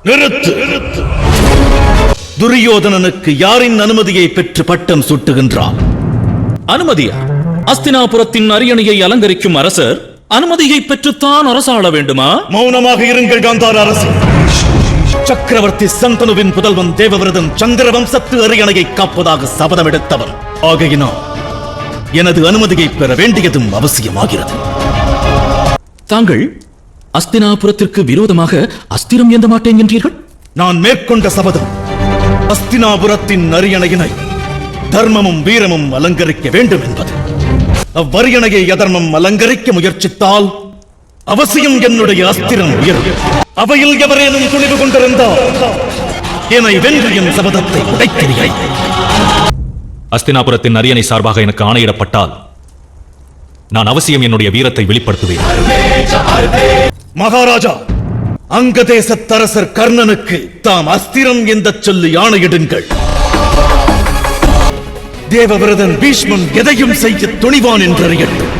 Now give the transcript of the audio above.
நிறுத்து. துரியோதனனுக்கு யாரின் அனுமதியை பெற்று பட்டம் சூட்டுகின்றான்? அனுமதியா? அஸ்தினாபுரத்தின் அரியணையை அலங்கரிக்கும் அரசர் அனுமதியை பெற்றுத்தான் அரசாள வேண்டுமா? மௌனமாக இருங்கள் காந்தார அரசு. சக்கரவர்த்தி சந்தனுவின் புதல்வன் தேவவிரதன் சந்திர வம்சத்து அரியணையை காப்பதாக சபதம் எடுத்தவன் ஆகையினால் எனது அனுமதியை பெற வேண்டியதும் அவசியமாகிறது. தாங்கள் அஸ்தினாபுரத்திற்கு விரோதமாக அஸ்திரம் ஏந்த மாட்டேன் என்றீர்கள். நான் மேற்கொண்ட சபதம் அஸ்தினாபுரத்தின் அரியணையினை தர்மமும் வீரமும் அலங்கரிக்க வேண்டும் என்பது. அவ்வரியணையை அதர்மம் அலங்கரிக்க முயற்சித்தால் அவசியம் என்னுடைய அஸ்திரம் உயரும். அவையில் எவரேனும் துணிவு கொண்டிருந்தால் என்னை வென்று என் சபதத்தை உடைக்கிறேன். அஸ்தினாபுரத்தின் அரியணை சார்பாக எனக்கு ஆணையிடப்பட்டால் நான் அவசியம் என்னுடைய வீரத்தை வெளிப்படுத்துவேன். மகாராஜா, அங்கதேசத்தரசர் கர்ணனுக்கு தாம் அஸ்திரம் எந்த சொல்லி ஆணையிடுங்கள். தேவவிரதன் பீஷ்மன் எதையும் செய்ய துணிவான் என்றறியட்டும்.